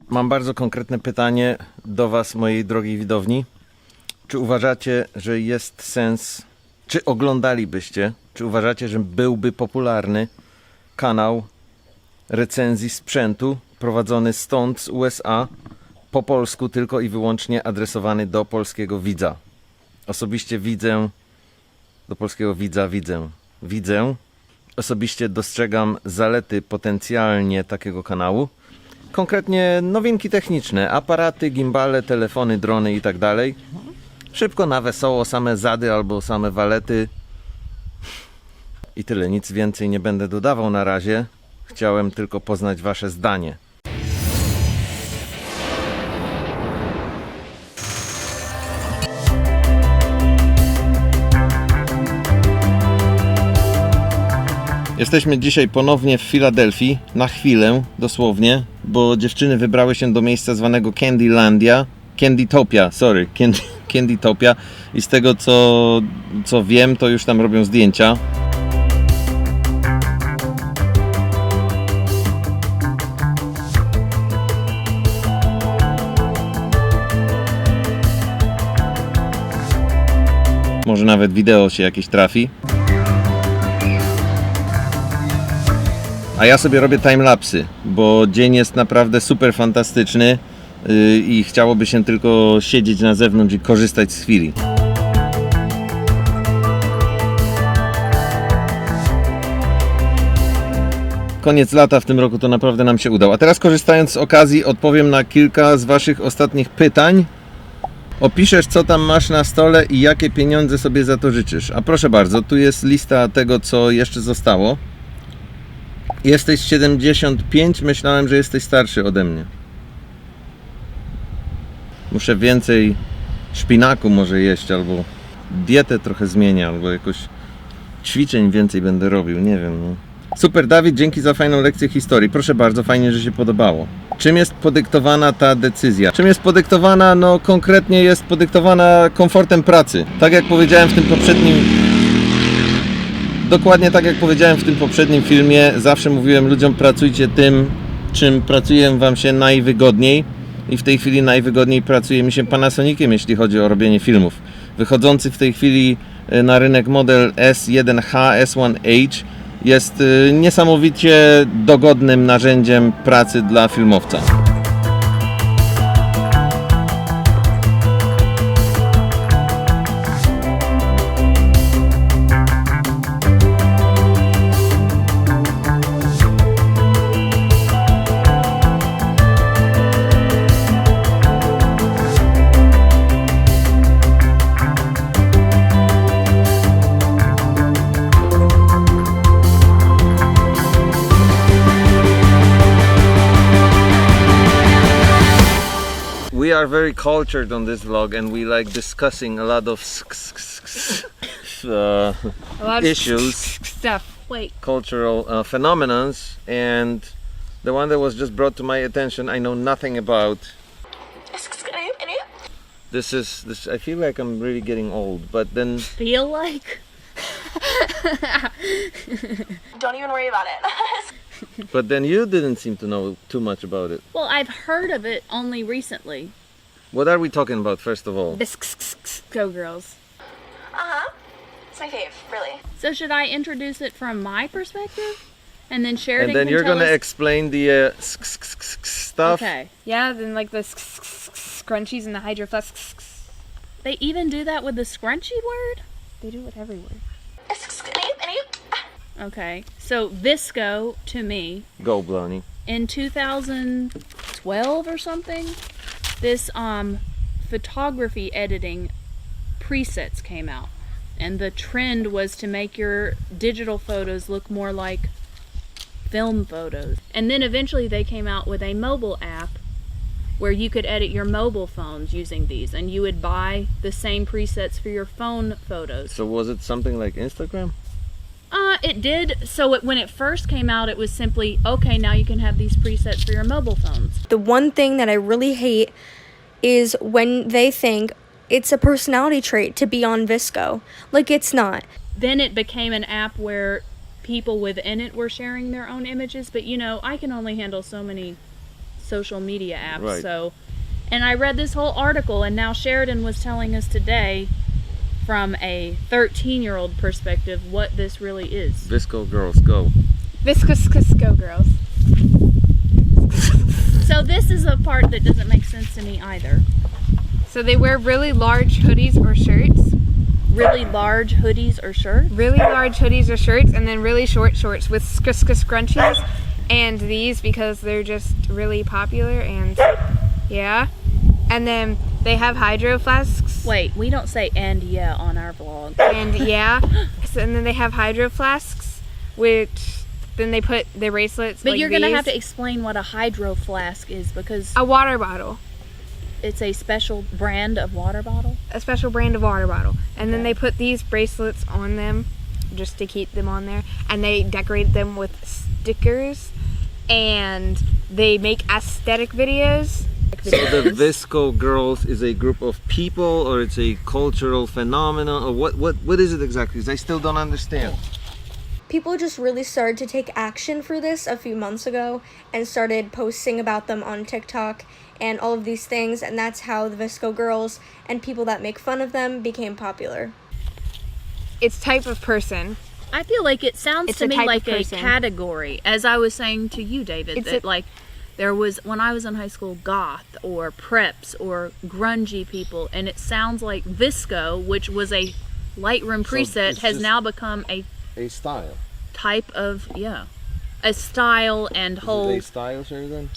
Mam bardzo konkretne pytanie do Was, mojej drogiej widowni. Czy uważacie, że jest sens, czy oglądalibyście, czy uważacie, że byłby popularny kanał recenzji sprzętu prowadzony stąd z USA, po polsku tylko i wyłącznie adresowany do polskiego widza? Osobiście do polskiego widza widzę. Osobiście dostrzegam zalety potencjalnie takiego kanału. Konkretnie nowinki techniczne, aparaty, gimbale, telefony, drony i tak dalej. Szybko, na wesoło, same zady albo same walety. I tyle, nic więcej nie będę dodawał na razie. Chciałem tylko poznać Wasze zdanie. Jesteśmy dzisiaj ponownie w Filadelfii, na chwilę dosłownie, bo dziewczyny wybrały się do miejsca zwanego Candytopia i z tego co wiem, to już tam robią zdjęcia. Może nawet wideo się jakieś trafi. A ja sobie robię timelapsy, bo dzień jest naprawdę super fantastyczny i chciałoby się tylko siedzieć na zewnątrz i korzystać z chwili. Koniec lata w tym roku to naprawdę nam się udał. A teraz, korzystając z okazji, odpowiem na kilka z Waszych ostatnich pytań. Opiszesz, co tam masz na stole i jakie pieniądze sobie za to życzysz. A proszę bardzo, tu jest lista tego, co jeszcze zostało. Jesteś 75, myślałem, że jesteś starszy ode mnie. Muszę więcej szpinaku może jeść, albo dietę trochę zmienię, albo jakoś ćwiczeń więcej będę robił, nie wiem. No. Super, Dawid, dzięki za fajną lekcję historii. Proszę bardzo, fajnie, że się podobało. Czym jest podyktowana ta decyzja? Czym jest podyktowana? No konkretnie jest podyktowana komfortem pracy. Tak jak powiedziałem w tym poprzednim... Dokładnie tak jak powiedziałem w tym poprzednim filmie, zawsze mówiłem ludziom, pracujcie tym, czym pracuje Wam się najwygodniej. I w tej chwili najwygodniej pracuje mi się Panasoniciem, jeśli chodzi o robienie filmów. Wychodzący w tej chwili na rynek model S1H, S1H jest niesamowicie dogodnym narzędziem pracy dla filmowca. We are very cultured on this vlog, and we like discussing a lot of issues, stuff. Wait. Cultural phenomena, and the one that was just brought to my attention, I know nothing about. This. I feel like I'm really getting old, but then. Feel like? Don't even worry about it. But then you didn't seem to know too much about it. Well, I've heard of it only recently. What are we talking about, first of all? The Go Girls. It's my fave, really. So should I introduce it from my perspective? And then Sheridan And then can you're tell gonna us... explain the stuff? Okay. Yeah, then like the scrunchies and the hydro flasks. They even do that with the scrunchy word? They do it with every word. Okay. So Visco, to me, Go, Blondie. in 2012 or something, this photography editing presets came out, and the trend was to make your digital photos look more like film photos. And then eventually they came out with a mobile app where you could edit your mobile phones using these, and you would buy the same presets for your phone photos. So was it something like Instagram? It did. So when it first came out, it was simply, okay, now you can have these presets for your mobile phones. The one thing that I really hate is when they think it's a personality trait to be on VSCO. Like, it's not. Then it became an app where people within it were sharing their own images, but you know, I can only handle so many social media apps. Right. So, and I read this whole article, and now Sheridan was telling us today from a 13-year-old perspective what this really is. VSCO girls, go. Visco girls. So this is a part that doesn't make sense to me either. So they wear really large hoodies or shirts. Really large hoodies or shirts. Really large hoodies or shirts, and then really short shorts with scrunchies. And these because they're just really popular, and yeah. And then they have hydro flasks. Wait, we don't say "and yeah" on our vlog. And yeah. So, and then they have hydro flasks, which then they put the bracelets. But like you're gonna these. have to explain what a hydro flask is, because A water bottle. it's a special brand of water bottle. A special brand of water bottle. And then they put these bracelets on them just to keep them on there. And they decorate them with stickers. And they make aesthetic videos. So the VSCO girls is a group of people, or it's a cultural phenomenon, or what is it exactly? 'Cause I still don't understand. People just really started to take action for this a few months ago and started posting about them on TikTok and all of these things, and that's how the VSCO girls and people that make fun of them became popular. It's type of person. I feel like it sounds It's to a me type of like a person. category, as I was saying to you, David, It's that a- like there was, when I was in high school, goth or preps or grungy people, and it sounds like VSCO, which was a Lightroom preset, it's has just- now become a A style. type of, a style and whole. style, Sheridan?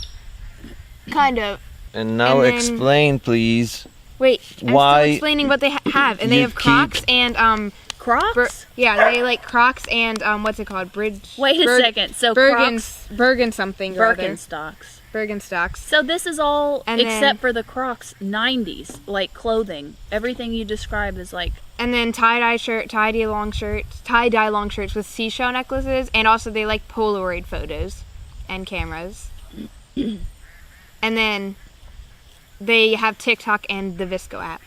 Kind of. And now And then- explain, please. Wait, I'm Why still explaining what they have. And they you have Crocs keep- and Crocs? they like Crocs and what's it called? Wait a second. So Crocs, Bergen something or other. Birkenstocks. Birkenstocks. So this is all, And except then- for the Crocs, 90s, like clothing. Everything you describe is like, And then tie-dye long shirts with seashell necklaces, and also they like Polaroid photos and cameras. And then they have TikTok and the VSCO app.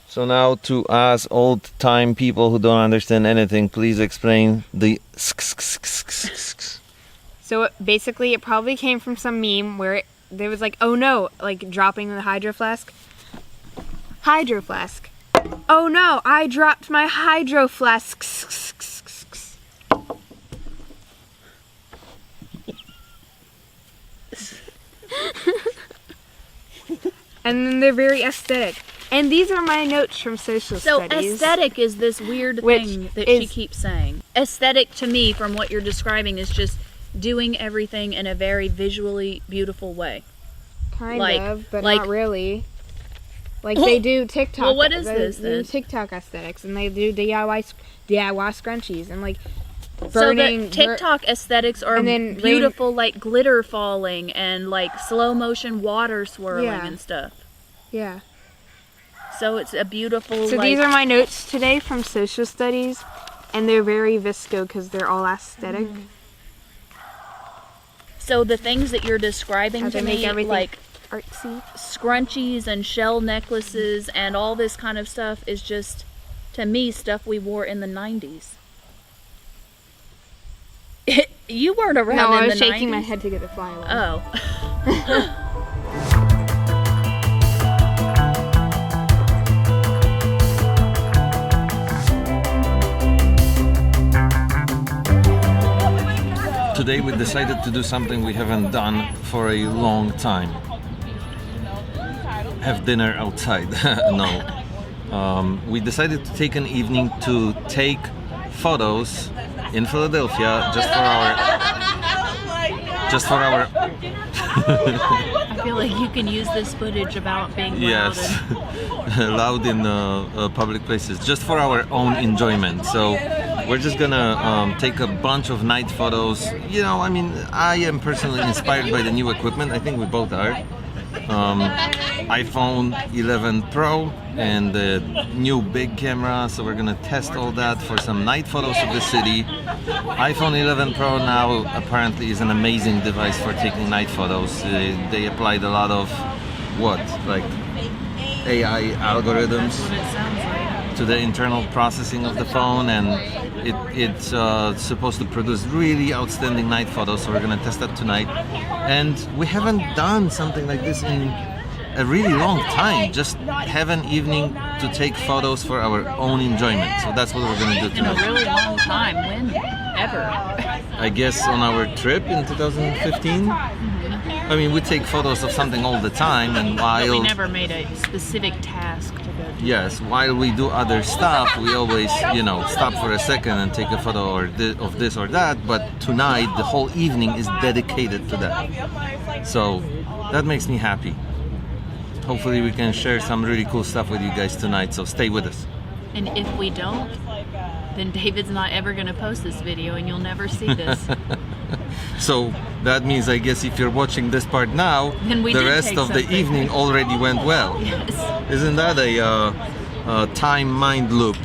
So now to us old-time people who don't understand anything, please explain the So basically, it probably came from some meme where there was like, oh no, like dropping the hydro flask. Hydro flask. Oh no, I dropped my hydro flask. And then they're very aesthetic. And these are my notes from social so studies. aesthetic is this weird Which thing that she is- keeps saying. Aesthetic to me, from what you're describing, is just doing everything in a very visually beautiful way. Kind like- of, but like- not really. Like they do TikTok. Well, what is they this do then? TikTok aesthetics, and they do DIY scrunchies, and like So burning the TikTok aesthetics are and then beautiful, like glitter falling and like slow motion water swirling Yeah. and stuff. Yeah. So it's a beautiful. So like, these are my notes today from social studies, and they're very VSCO because they're all aesthetic. So the things that you're describing How to they make me, everything like artsy. scrunchies and shell necklaces and all this kind of stuff, is just, to me, stuff we wore in the 90s. You weren't around No, in I was the shaking 90s. my head to get the fly away. Oh. Today we decided to do something we haven't done for a long time. Have dinner outside. No. We decided to take an evening to take photos in Philadelphia just for our I feel like you can use this footage about being loud. yes, loud in public places, just for our own enjoyment. So we're just gonna take a bunch of night photos. You know, I mean, I am personally inspired by the new equipment. I think we both are. iPhone 11 Pro and the new big camera, so we're gonna test all that for some night photos of the city. iPhone 11 Pro now apparently is an amazing device for taking night photos. They applied a lot of what? Like AI algorithms That's what it sounds like. to the internal processing of the phone, and it's supposed to produce really outstanding night photos. So we're gonna test that tonight. And we haven't done something like this in a really long time. Just have an evening to take photos for our own enjoyment. So that's what we're gonna do In a tonight. really long time. When? Ever. I guess on our trip in 2015. I mean, we take photos of something all the time, and But we while never made a specific task to go do. yes, while we do other stuff, we always, stop for a second and take a photo of this or that. But tonight, the whole evening is dedicated to that. So that makes me happy. Hopefully, we can share some really cool stuff with you guys tonight. So stay with us. And if we don't, then David's not ever going to post this video and you'll never see this. So that means, I guess, if you're watching this part now, Then we the did rest take of the something. evening already went well. Yes. Isn't that a time mind loop?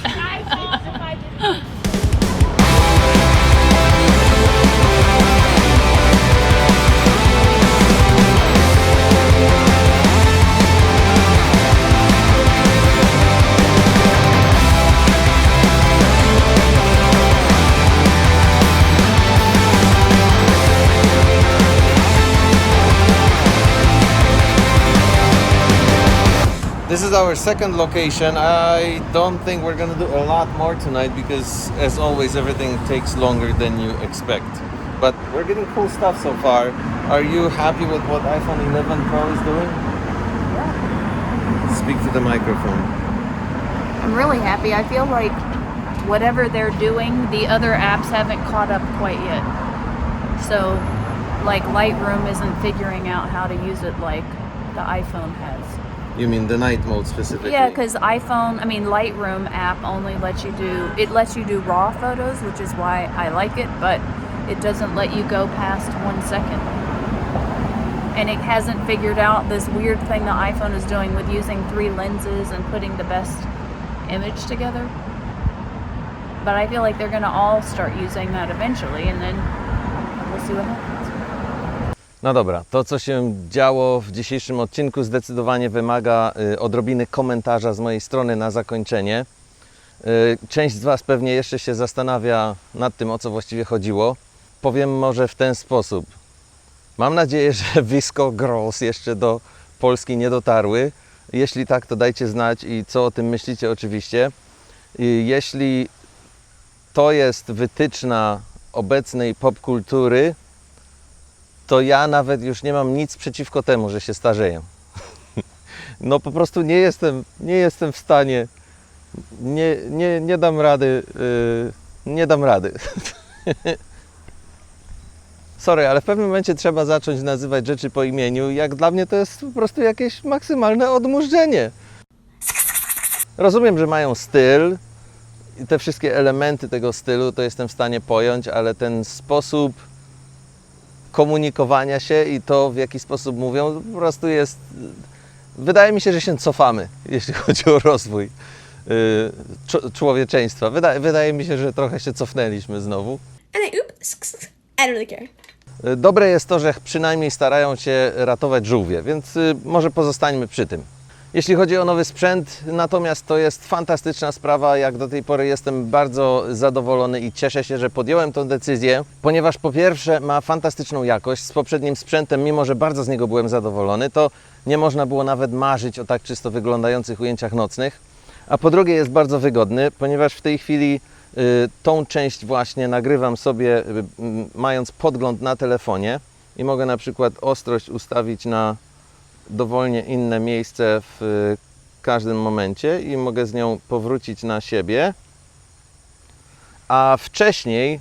This is our second location. I don't think we're gonna do a lot more tonight because, as always, everything takes longer than you expect. But we're getting cool stuff so far. Are you happy with what iPhone 11 Pro is doing? Speak to the microphone. I'm really happy. I feel like whatever they're doing, the other apps haven't caught up quite yet. So, like Lightroom isn't figuring out how to use it like the iPhone has. You mean the night mode specifically? Yeah, because Lightroom app only lets you do raw photos, which is why I like it, but it doesn't let you go past 1 second. And it hasn't figured out this weird thing the iPhone is doing with using 3 lenses and putting the best image together. But I feel like they're going to all start using that eventually, and then we'll see what happens. No dobra, to co się działo w dzisiejszym odcinku zdecydowanie wymaga odrobiny komentarza z mojej strony na zakończenie. Część z Was pewnie jeszcze się zastanawia nad tym, o co właściwie chodziło. Powiem może w ten sposób. Mam nadzieję, że Visco Girls jeszcze do Polski nie dotarły. Jeśli tak, to dajcie znać i co o tym myślicie oczywiście. Jeśli to jest wytyczna obecnej popkultury, to ja nawet już nie mam nic przeciwko temu, że się starzeję. No po prostu nie jestem w stanie, nie dam rady, nie dam rady. Sorry, ale w pewnym momencie trzeba zacząć nazywać rzeczy po imieniu. Jak dla mnie to jest po prostu jakieś maksymalne odmurzenie. Rozumiem, że mają styl i te wszystkie elementy tego stylu to jestem w stanie pojąć, ale ten sposób komunikowania się i to, w jaki sposób mówią, po prostu jest... Wydaje mi się, że się cofamy, jeśli chodzi o rozwój człowieczeństwa. Wydaje mi się, że trochę się cofnęliśmy znowu. And I don't really care. Dobre jest to, że przynajmniej starają się ratować żółwie, więc może pozostańmy przy tym. Jeśli chodzi o nowy sprzęt, natomiast to jest fantastyczna sprawa. Jak do tej pory jestem bardzo zadowolony i cieszę się, że podjąłem tę decyzję, ponieważ po pierwsze ma fantastyczną jakość. Z poprzednim sprzętem, mimo że bardzo z niego byłem zadowolony, to nie można było nawet marzyć o tak czysto wyglądających ujęciach nocnych. A po drugie jest bardzo wygodny, ponieważ w tej chwili tą część właśnie nagrywam sobie mając podgląd na telefonie i mogę na przykład ostrość ustawić na dowolnie inne miejsce w każdym momencie i mogę z nią powrócić na siebie. A wcześniej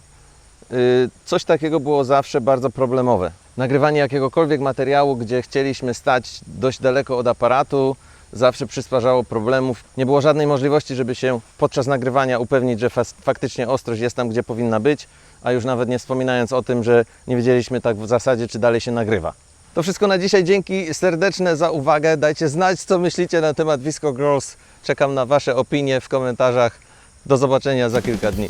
coś takiego było zawsze bardzo problemowe. Nagrywanie jakiegokolwiek materiału, gdzie chcieliśmy stać dość daleko od aparatu, zawsze przysparzało problemów. Nie było żadnej możliwości, żeby się podczas nagrywania upewnić, że faktycznie ostrość jest tam, gdzie powinna być, a już nawet nie wspominając o tym, że nie wiedzieliśmy tak w zasadzie, czy dalej się nagrywa. To wszystko na dzisiaj. Dzięki serdeczne za uwagę. Dajcie znać, co myślicie na temat Visco Girls. Czekam na Wasze opinie w komentarzach. Do zobaczenia za kilka dni.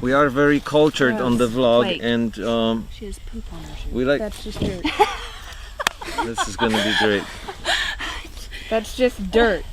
We are very cultured on the vlog, Wait. and She has poop on her shoe. we like. That's just dirt. This is gonna be great. That's just dirt.